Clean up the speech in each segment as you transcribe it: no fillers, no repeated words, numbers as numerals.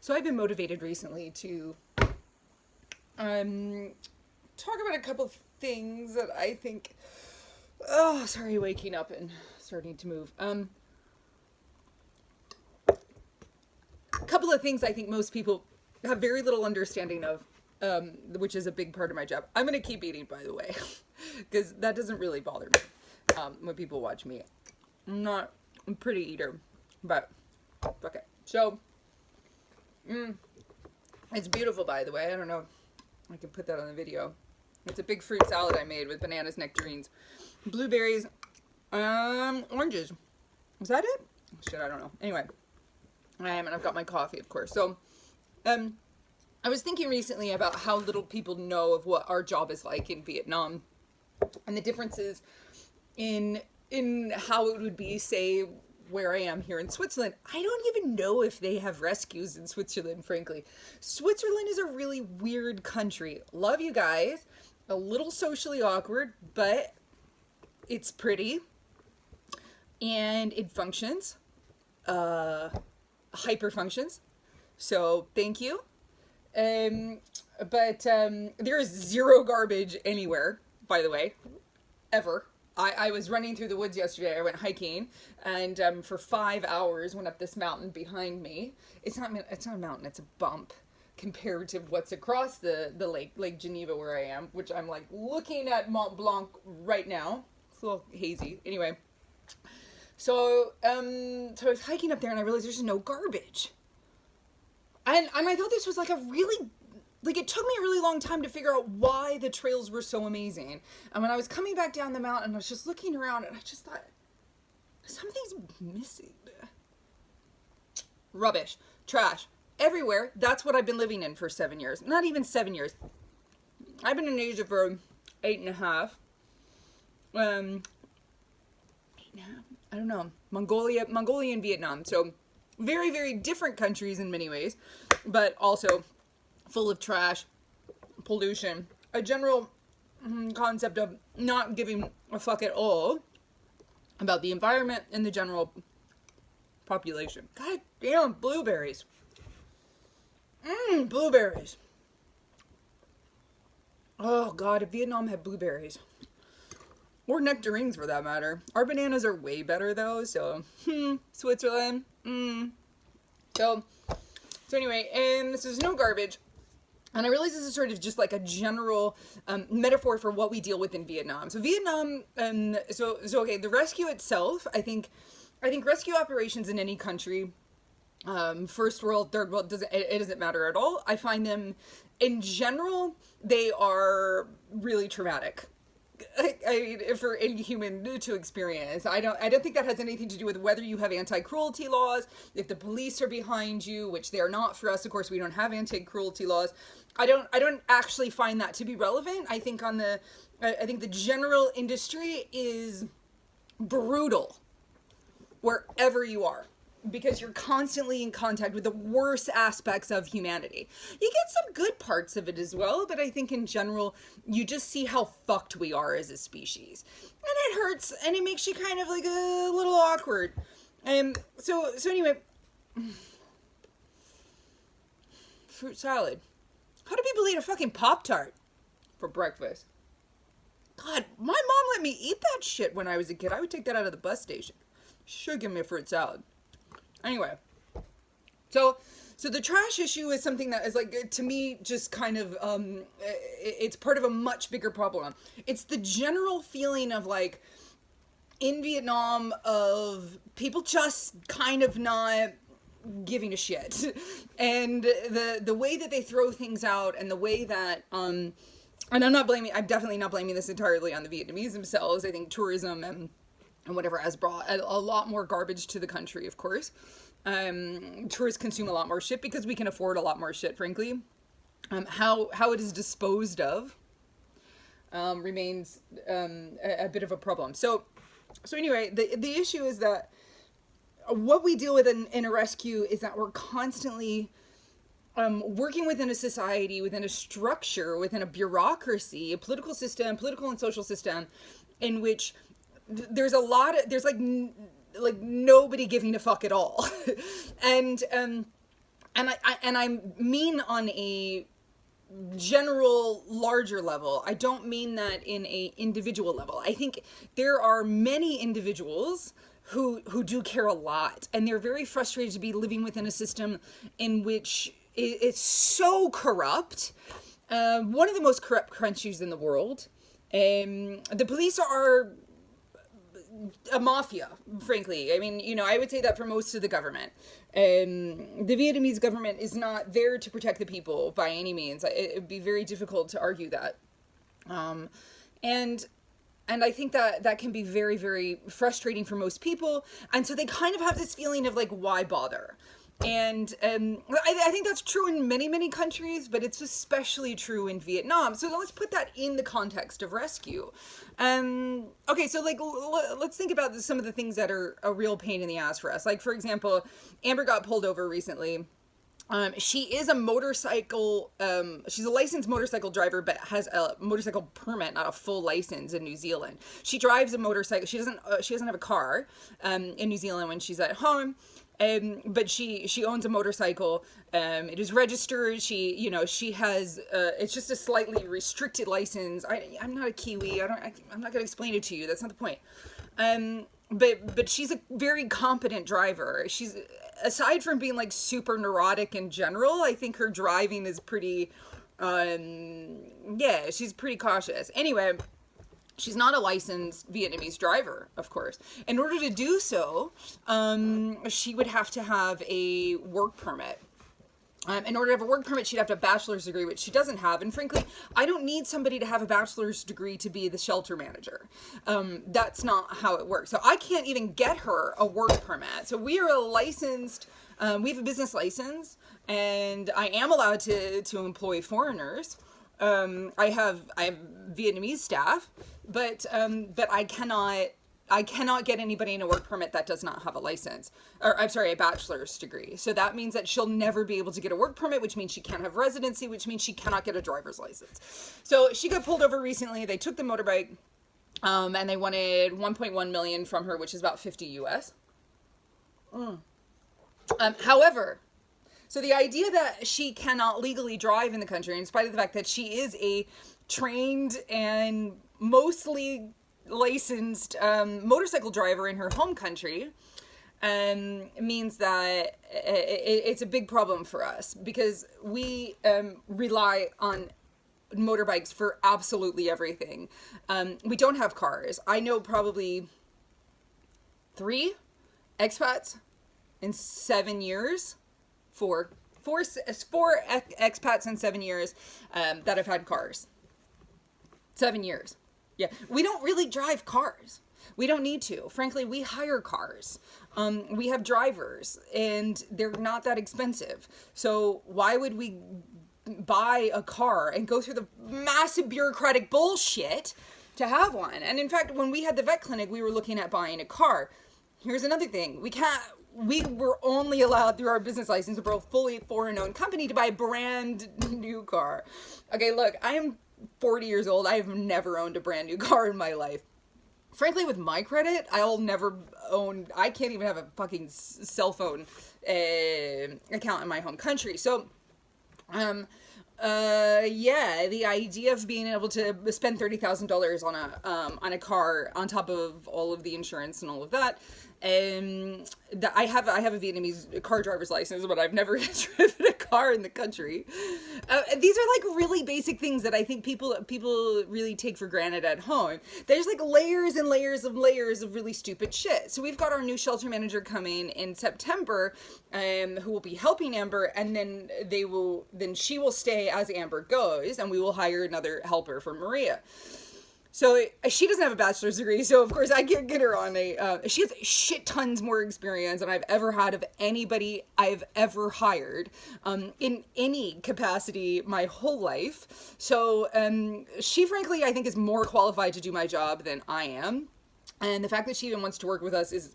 So I've been motivated recently to talk about a couple of things that I think. Oh, sorry, waking up and starting to move. A couple of things I think most people have very little understanding of, which is a big part of my job. I'm gonna keep eating, by the way, because that doesn't really bother me when people watch me. I'm a pretty eater, but okay. So, it's beautiful, by the way. I don't know if I can put that on the video. It's a big fruit salad I made with bananas, nectarines, blueberries, oranges. Is that it? Shit, I don't know. Anyway, and I've got my coffee, of course. So, I was thinking recently about how little people know of what our job is like in Vietnam, and the differences in how it would be, say, where I am here in Switzerland. I don't even know if they have rescues in Switzerland, frankly. Switzerland is a really weird country. Love you guys. A little socially awkward, but it's pretty. And it functions. Hyper functions. So, thank you. But there is zero garbage anywhere, by the way. Ever. I was running through the woods yesterday. I went hiking, and for 5 hours went up this mountain behind me. It's not a mountain. It's a bump compared to what's across the Lake Geneva where I am, which I'm like looking at Mont Blanc right now. It's a little hazy. Anyway, so I was hiking up there, and I realized there's no garbage. And I thought this was like it took me a really long time to figure out why the trails were so amazing. And when I was coming back down the mountain, I was just looking around, and I just thought, something's missing. Rubbish. Trash. Everywhere. That's what I've been living in for 7 years. Not even 7 years. I've been in Asia for 8.5. 8.5. I don't know. Mongolia and Vietnam. So very, very different countries in many ways, but also full of trash, pollution, a general concept of not giving a fuck at all about the environment and the general population. God damn, blueberries. Blueberries. Oh God, if Vietnam had blueberries. Or nectarines for that matter. Our bananas are way better though, so, Switzerland, So anyway, and this is no garbage. And I realize this is sort of just like a general metaphor for what we deal with in Vietnam. So Vietnam, okay, the rescue itself, I think rescue operations in any country, first world, third world, it doesn't matter at all. I find them, in general, they are really traumatic. I mean, for any human to experience. I don't think that has anything to do with whether you have anti-cruelty laws, if the police are behind you, which they are not for us. Of course, we don't have anti-cruelty laws. I don't actually find that to be relevant. I think the general industry is brutal wherever you are, because you're constantly in contact with the worst aspects of humanity. You get some good parts of it as well, but I think in general, you just see how fucked we are as a species. And it hurts, and it makes you kind of like a little awkward. So anyway, fruit salad. How do people eat a fucking Pop-Tart for breakfast? God, my mom let me eat that shit when I was a kid. I would take that out of the bus station. She should give me a fruit salad. Anyway, so the trash issue is something that is like, to me, just kind of, it's part of a much bigger problem. It's the general feeling of like, in Vietnam, of people just kind of not giving a shit. And the way that they throw things out, and the way that, and I'm definitely not blaming this entirely on the Vietnamese themselves. I think tourism and whatever has brought a lot more garbage to the country, of course. Tourists consume a lot more shit because we can afford a lot more shit, frankly. How it is disposed of remains a bit of a problem. So anyway, the issue is that what we deal with in a rescue is that we're constantly working within a society, within a structure, within a bureaucracy, a political and social system, in which there's like nobody giving a fuck at all. And I mean on a general larger level. I don't mean that in a individual level. I think there are many individuals who do care a lot, and they're very frustrated to be living within a system in which it's so corrupt. One of the most corrupt countries in the world. The police are a mafia, frankly. I mean, you know, I would say that for most of the government. The Vietnamese government is not there to protect the people by any means. It would be very difficult to argue that. And I think that can be very, very frustrating for most people. And so they kind of have this feeling of like, why bother? And I think that's true in many, many countries, but it's especially true in Vietnam. So let's put that in the context of rescue. Okay, so like let's think about some of the things that are a real pain in the ass for us. Like, for example, Amber got pulled over recently. She is a motorcycle, she's a licensed motorcycle driver, but has a motorcycle permit, not a full license in New Zealand. She drives a motorcycle. She doesn't have a car, in New Zealand when she's at home. But she owns a motorcycle. It is registered. She has, it's just a slightly restricted license. I'm not a Kiwi. I'm not going to explain it to you. That's not the point. But she's a very competent driver. She's, aside from being like super neurotic in general, I think her driving is pretty, she's pretty cautious. Anyway, she's not a licensed Vietnamese driver, of course. In order to do so, she would have to have a work permit. In order to have a work permit, she'd have to have a bachelor's degree, which she doesn't have. And frankly, I don't need somebody to have a bachelor's degree to be the shelter manager. That's not how it works. So I can't even get her a work permit. So we are a licensed, we have a business license, and I am allowed to employ foreigners. I have Vietnamese staff, but I cannot get anybody in a work permit that does not have a license, or I'm sorry, a bachelor's degree. So that means that she'll never be able to get a work permit, which means she can't have residency, which means she cannot get a driver's license. So she got pulled over recently. They took the motorbike, and they wanted 1.1 million from her, which is about 50 US. However, so the idea that she cannot legally drive in the country, in spite of the fact that she is a trained and mostly licensed motorcycle driver in her home country, means that it's a big problem for us, because we rely on motorbikes for absolutely everything. We don't have cars. I know probably 3 expats in 7 years. Four expats in 7 years that have had cars. 7 years. Yeah. We don't really drive cars. We don't need to. Frankly, we hire cars. We have drivers, and they're not that expensive. So why would we buy a car and go through the massive bureaucratic bullshit to have one? And in fact, when we had the vet clinic, we were looking at buying a car. Here's another thing. We were only allowed through our business license, we're a fully foreign-owned company, to buy a brand new car. Okay, look, I am 40 years old. I have never owned a brand new car in my life. Frankly, with my credit, I can't even have a fucking cell phone account in my home country. So, the idea of being able to spend $30,000 on a car on top of all of the insurance and all of that, I have a Vietnamese car driver's license, but I've never driven a car in the country. These are like really basic things that I think people really take for granted at home. There's like layers and layers of really stupid shit. So we've got our new shelter manager coming in September, who will be helping Amber, and then she will stay as Amber goes, and we will hire another helper for Maria. So she doesn't have a bachelor's degree, so of course I can't get her on she has shit tons more experience than I've ever had of anybody I've ever hired, in any capacity my whole life. So, she frankly, I think, is more qualified to do my job than I am. And the fact that she even wants to work with us is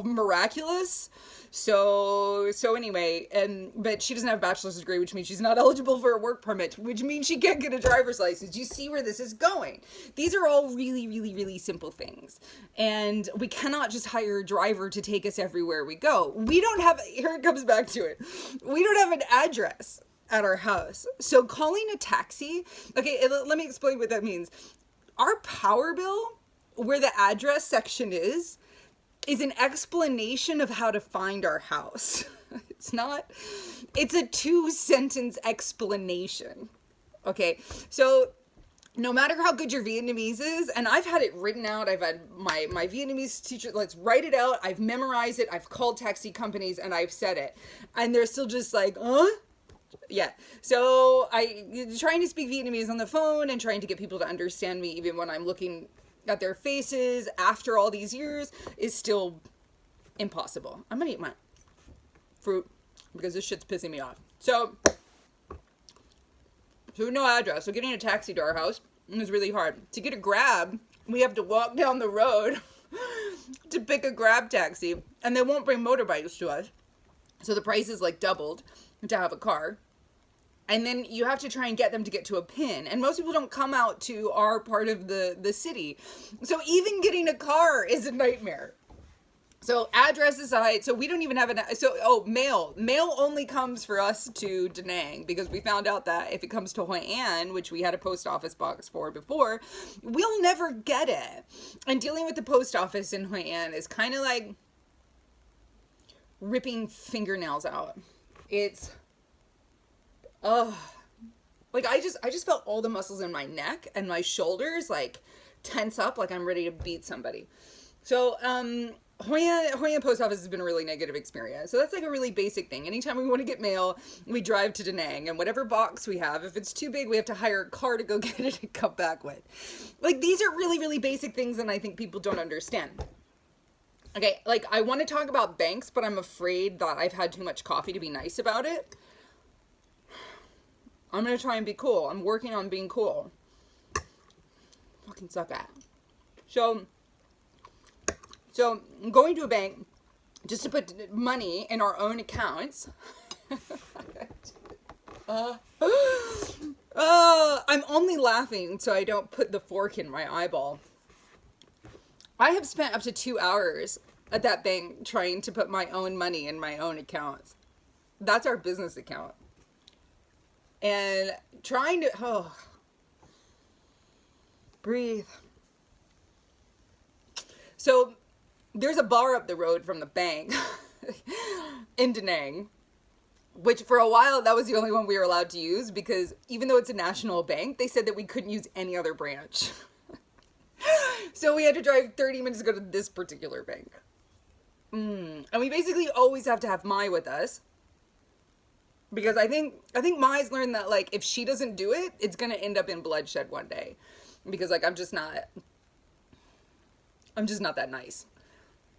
miraculous. So anyway, but she doesn't have a bachelor's degree, which means she's not eligible for a work permit, which means she can't get a driver's license. You see where this is going. These are all really, really, really simple things. And we cannot just hire a driver to take us everywhere we go. We don't have, here it comes back to it. We don't have an address at our house. So calling a taxi, okay, let me explain what that means. Our power bill, where the address section is an explanation of how to find our house. It's a 2-sentence explanation. Okay, so no matter how good your Vietnamese is, and I've had it written out, I've had my Vietnamese teacher, let's write it out, I've memorized it, I've called taxi companies, and I've said it. And they're still just like, huh? Yeah, so trying to speak Vietnamese on the phone and trying to get people to understand me even when I'm looking at their faces after all these years is still impossible. I'm gonna eat my fruit because this shit's pissing me off. So no address. So getting a taxi to our house is really hard. To get a Grab, we have to walk down the road to pick a Grab taxi, and they won't bring motorbikes to us. So the price is like doubled to have a car. And then you have to try and get them to get to a pin. And most people don't come out to our part of the city. So even getting a car is a nightmare. So address aside, so we don't even have mail. Mail only comes for us to Da Nang because we found out that if it comes to Hoi An, which we had a post office box for before, we'll never get it. And dealing with the post office in Hoi An is kind of like ripping fingernails out. It's... like I just felt all the muscles in my neck and my shoulders like tense up like I'm ready to beat somebody. So, Hoi An post office has been a really negative experience. So that's like a really basic thing. Anytime we want to get mail, we drive to Da Nang, and whatever box we have, if it's too big, we have to hire a car to go get it and come back with. Like, these are really, really basic things and I think people don't understand. Okay, like, I want to talk about banks, but I'm afraid that I've had too much coffee to be nice about it. I'm going to try and be cool. I'm working on being cool. Fucking suck at. So going to a bank just to put money in our own accounts. I'm only laughing so I don't put the fork in my eyeball. I have spent up to 2 hours at that bank trying to put my own money in my own accounts. That's our business account. And trying to, breathe. So there's a bar up the road from the bank in Da Nang, which for a while, that was the only one we were allowed to use because even though it's a national bank, they said that we couldn't use any other branch. So we had to drive 30 minutes to go to this particular bank. And we basically always have to have Mai with us. Because I think Mai's learned that, like, if she doesn't do it, it's going to end up in bloodshed one day. Because, like, I'm just not that nice.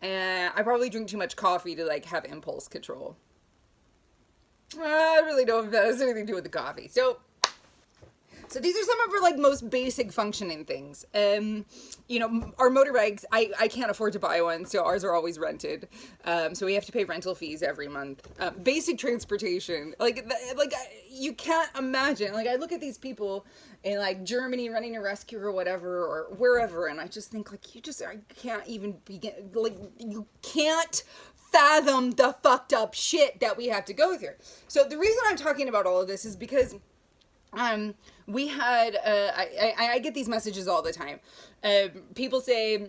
And I probably drink too much coffee to, like, have impulse control. I really don't know if that has anything to do with the coffee. So these are some of our, like, most basic functioning things. You know, our motorbikes, I can't afford to buy one, so ours are always rented. So we have to pay rental fees every month. Basic transportation, like you can't imagine. Like, I look at these people in, like, Germany running a rescue or whatever, or wherever, and I just think, like, I can't even begin, like, you can't fathom the fucked up shit that we have to go through. So the reason I'm talking about all of this is because we had, I get these messages all the time. People send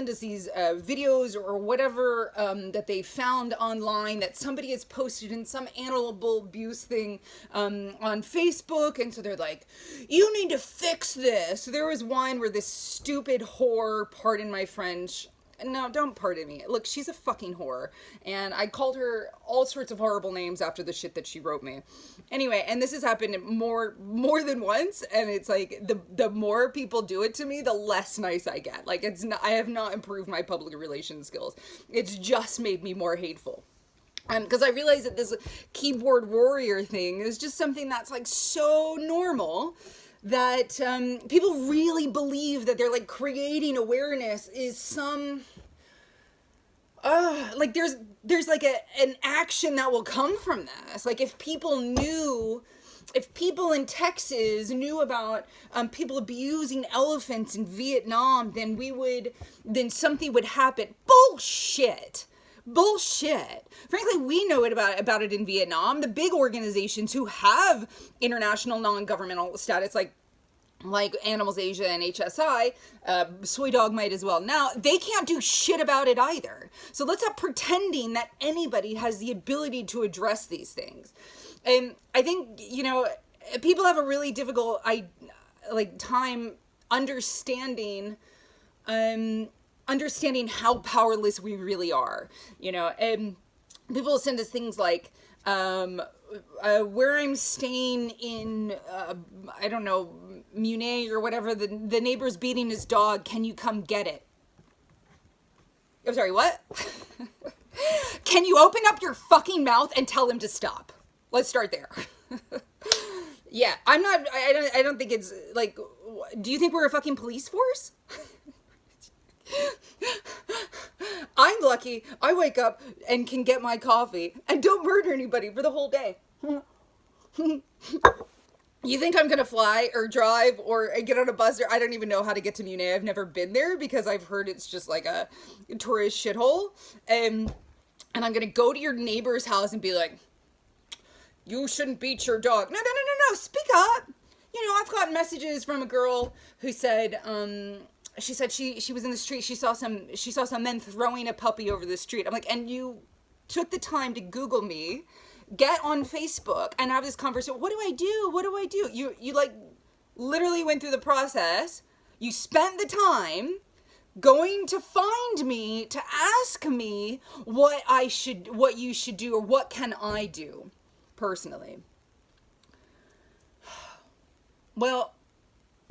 us these videos or whatever that they found online that somebody has posted in some animal abuse thing on Facebook. And so they're like, you need to fix this. So there was one where this stupid whore, pardon my French, no, don't pardon me. Look, she's a fucking whore. And I called her all sorts of horrible names after the shit that she wrote me. Anyway, and this has happened more than once. And it's like, the more people do it to me, the less nice I get. Like, I have not improved my public relations skills. It's just made me more hateful. Because I realize that this keyboard warrior thing is just something that's, like, so normal that people really believe that they're, like, creating awareness is some like there's like an action that will come from this. Like if people in Texas knew about people abusing elephants in Vietnam, then something would happen. Bullshit. Frankly, we know about it in Vietnam. The big organizations who have international non-governmental status, like Animals Asia and HSI, Soy Dog might as well. Now, they can't do shit about it either. So let's not pretending that anybody has the ability to address these things. And I think, people have a really difficult time understanding how powerless we really are. And people send us things like, where I'm staying in, I don't know, Munich or whatever, the neighbor's beating his dog. Can you come get it? I'm sorry, what? Can you open up your fucking mouth and tell him to stop? Let's start there. Yeah, I don't think it's like, do you think we're a fucking police force? I'm lucky I wake up and can get my coffee and don't murder anybody for the whole day. You think I'm gonna fly or drive or get on a bus? Or I don't even know how to get to Munich. I've never been there because I've heard it's just like a tourist shithole. And I'm gonna go to your neighbor's house and be like, you shouldn't beat your dog. No, speak up. I've gotten messages from a girl who said, she said she was in the street. She saw some men throwing a puppy over the street. I'm like, and you took the time to Google me, get on Facebook, and have this conversation. What do I do? You like literally went through the process. You spent the time going to find me to ask me what you should do, or what can I do personally. Well,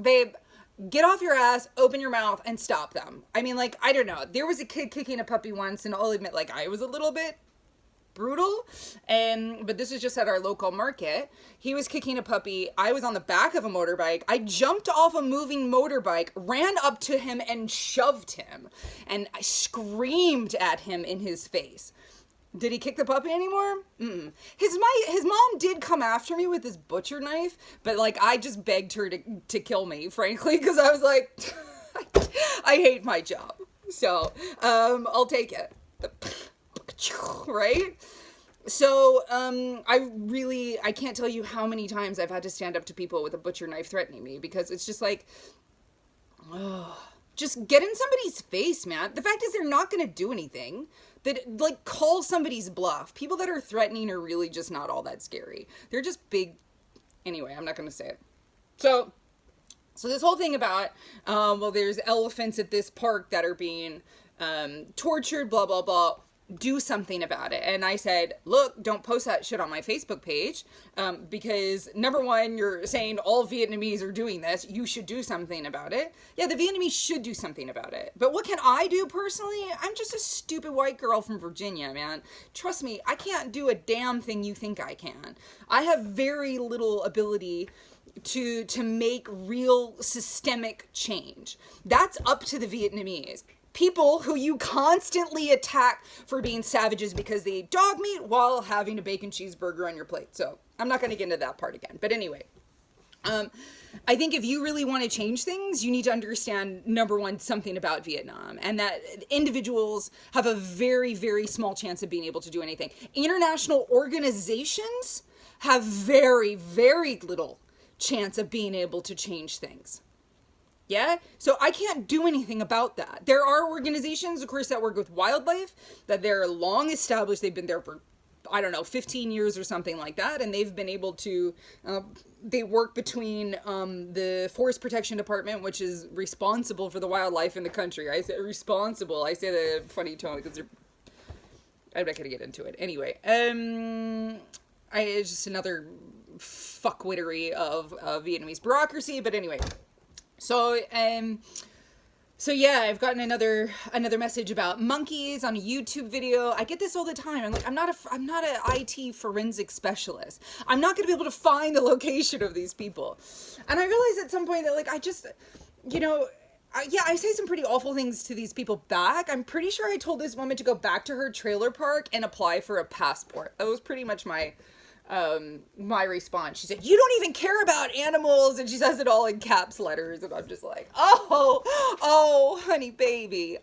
babe, get off your ass, open your mouth, and stop them. I mean, I don't know. There was a kid kicking a puppy once, and I'll admit, I was a little bit brutal, but this was just at our local market. He was kicking a puppy. I was on the back of a motorbike. I jumped off a moving motorbike, ran up to him, and shoved him. And I screamed at him in his face. Did he kick the puppy anymore? Mm-mm. His mom did come after me with this butcher knife, but I just begged her to kill me, frankly, because I was like, I hate my job, so I'll take it, right? So I can't tell you how many times I've had to stand up to people with a butcher knife threatening me, because it's just just get in somebody's face, man. The fact is, they're not going to do anything. That call somebody's bluff. People that are threatening are really just not all that scary. They're just big. Anyway, I'm not going to say it. So this whole thing about, there's elephants at this park that are being tortured, blah, blah, blah. Do something about it. And I said, look, don't post that shit on my Facebook page, because number one, you're saying all Vietnamese are doing this. You should do something about it. Yeah, the Vietnamese should do something about it. But what can I do personally? I'm just a stupid white girl from Virginia, man. Trust me, I can't do a damn thing you think I can. I have very little ability to make real systemic change. That's up to the Vietnamese. People who you constantly attack for being savages because they eat dog meat while having a bacon cheeseburger on your plate. So I'm not going to get into that part again. But anyway, I think if you really want to change things, you need to understand, number one, something about Vietnam, and that individuals have a very, very small chance of being able to do anything. International organizations have very, very little chance of being able to change things. Yeah? So I can't do anything about that. There are organizations, of course, that work with wildlife, that they're long established. They've been there for, 15 years or something like that. And they've been able to, they work between the Forest Protection Department, which is responsible for the wildlife in the country. I say responsible. I say that in a funny tone because I'm not going to get into it. Anyway, it's just another fuckwittery of Vietnamese bureaucracy. But anyway. So yeah, I've gotten another message about monkeys on a YouTube video. I get this all the time. I'm like, I'm not an IT forensic specialist. I'm not going to be able to find the location of these people. And I realized at some point that I just, yeah, I say some pretty awful things to these people back. I'm pretty sure I told this woman to go back to her trailer park and apply for a passport. That was pretty much my response. She said, "You don't even care about animals," and she says it all in caps letters, and I'm just like, oh, honey baby,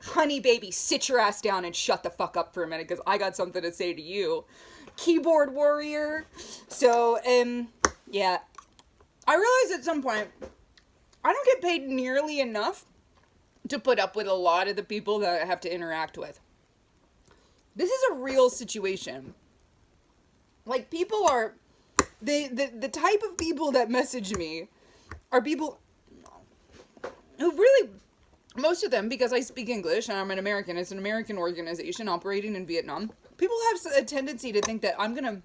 sit your ass down and shut the fuck up for a minute, because I got something to say to you, keyboard warrior. So, yeah, I realized at some point I don't get paid nearly enough to put up with a lot of the people that I have to interact with. This is a real situation. Like, people are, the type of people that message me are people who really, most of them, because I speak English and I'm an American, it's an American organization operating in Vietnam, people have a tendency to think that I'm gonna,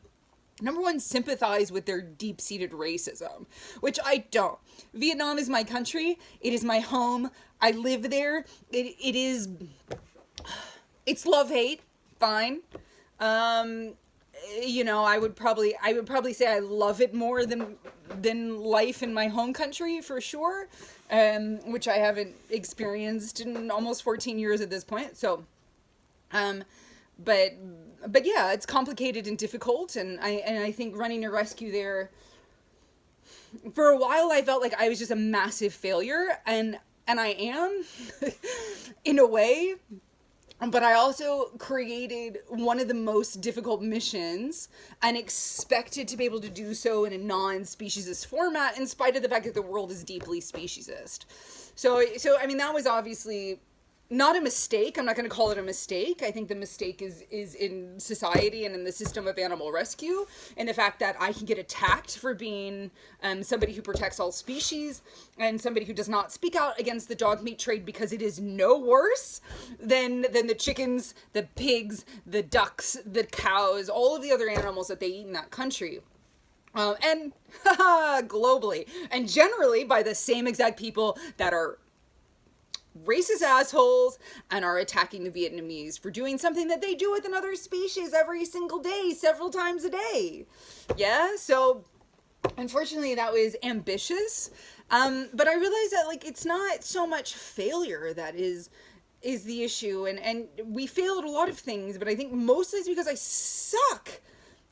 number one, sympathize with their deep-seated racism, which I don't. Vietnam is my country, it is my home, I live there, it's love-hate, fine. You know, I would probably say I love it more than life in my home country, for sure, which I haven't experienced in almost 14 years at this point. So, but yeah, it's complicated and difficult, and I think running a rescue there, for a while I felt like I was just a massive failure, and I am in a way. But I also created one of the most difficult missions and expected to be able to do so in a non-speciesist format, in spite of the fact that the world is deeply speciesist. So I mean, that was obviously not a mistake. I'm not going to call it a mistake. I think the mistake is in society and in the system of animal rescue, and the fact that I can get attacked for being somebody who protects all species and somebody who does not speak out against the dog meat trade, because it is no worse than the chickens, the pigs, the ducks, the cows, all of the other animals that they eat in that country. And globally, and generally by the same exact people that are racist assholes and are attacking the Vietnamese for doing something that they do with another species every single day, several times a day. Yeah, so unfortunately that was ambitious, but I realized that, like, it's not so much failure that is the issue, and we fail at a lot of things, but I think mostly it's because I suck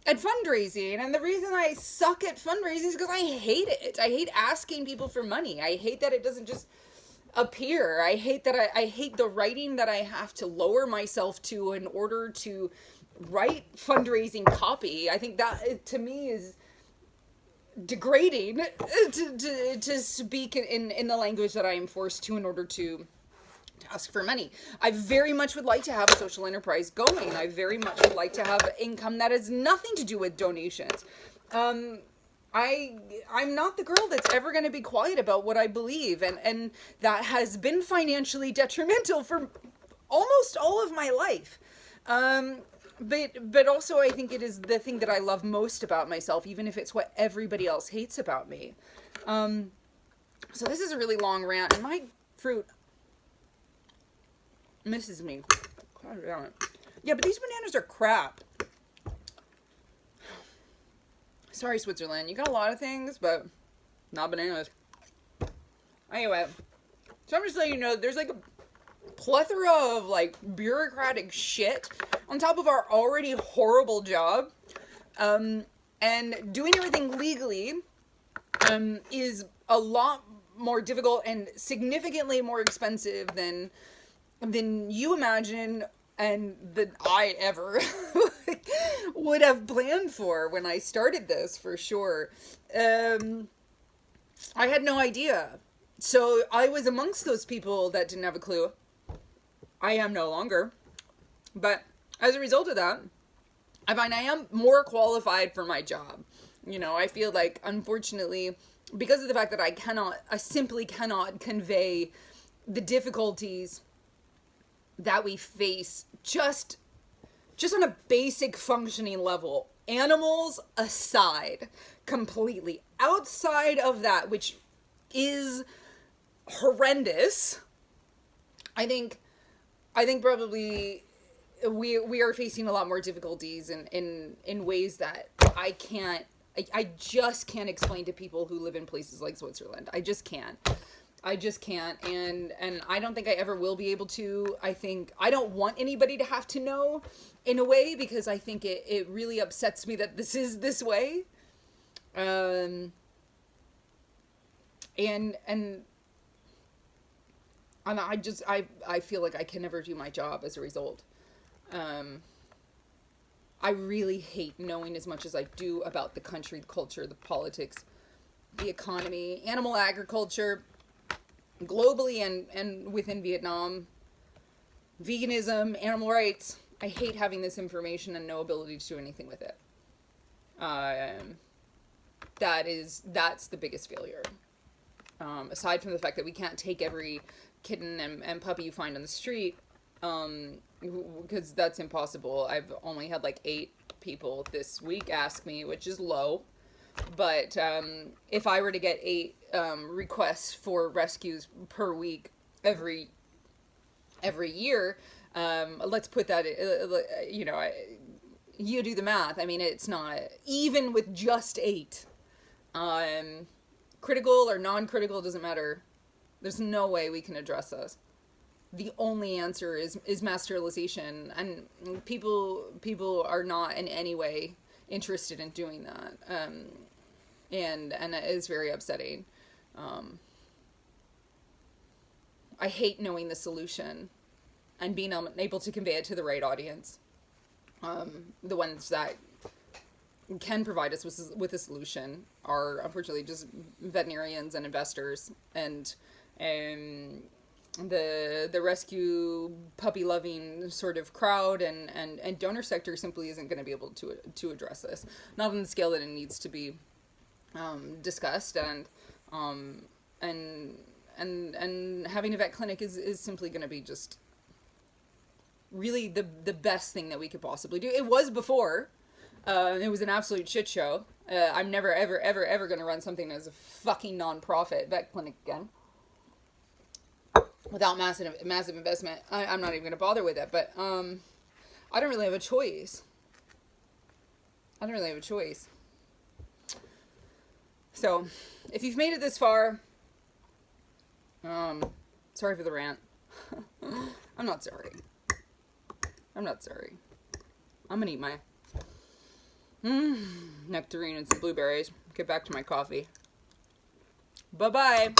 at fundraising. And the reason I suck at fundraising is because I hate it. I hate asking people for money. I hate that it doesn't just appear. I hate that I hate the writing that I have to lower myself to in order to write fundraising copy. I think that, to me, is degrading to speak in the language that I am forced to in order to ask for money. I very much would like to have a social enterprise going. I very much would like to have income that has nothing to do with donations. I'm not the girl that's ever going to be quiet about what I believe, and that has been financially detrimental for almost all of my life. But also I think it is the thing that I love most about myself, even if it's what everybody else hates about me. So this is a really long rant, and my fruit misses me. God damn it. Yeah, but these bananas are crap. Sorry, Switzerland. You got a lot of things, but not bananas. Anyway, so I'm just letting you know, there's like a plethora of like bureaucratic shit on top of our already horrible job. And doing everything legally is a lot more difficult and significantly more expensive than you imagine, and that I ever would have planned for when I started this, for sure. I had no idea. So I was amongst those people that didn't have a clue. I am no longer. But as a result of that, I find I am more qualified for my job. You know, I feel like, unfortunately, because of the fact that I simply cannot convey the difficulties that we face just on a basic functioning level, animals aside, completely. Outside of that, which is horrendous, I think probably we are facing a lot more difficulties in ways that I just can't explain to people who live in places like Switzerland. I just can't. I just can't, and I don't think I ever will be able to. I think I don't want anybody to have to know, in a way, because I think it really upsets me that this is this way. And I feel like I can never do my job as a result. I really hate knowing as much as I do about the country, the culture, the politics, the economy, animal agriculture, globally and within Vietnam, veganism, animal rights. I hate having this information and no ability to do anything with it. That's the biggest failure. Aside from the fact that we can't take every kitten and puppy you find on the street, because that's impossible. I've only had like 8 people this week ask me, which is low. But if I were to get 8 requests for rescues per week every year, let's put that, you do the math. I mean, it's not, even with just 8, critical or non-critical, doesn't matter. There's no way we can address this. The only answer is mass sterilization, and people are not in any way interested in doing that, and it is very upsetting. I hate knowing the solution and being unable to convey it to the right audience. The ones that can provide us with a solution are unfortunately just veterinarians and investors, and the rescue puppy loving sort of crowd and donor sector simply isn't going to be able to address this, not on the scale that it needs to be discussed, and having a vet clinic is simply going to be just really the best thing that we could possibly do. It was before. It was an absolute shit show. I'm never ever going to run something as a fucking non-profit vet clinic again without massive investment. I'm not even going to bother with it, but I don't really have a choice. So, if you've made it this far, sorry for the rant. I'm not sorry. I'm gonna eat my nectarine and some blueberries. Get back to my coffee. Bye-bye.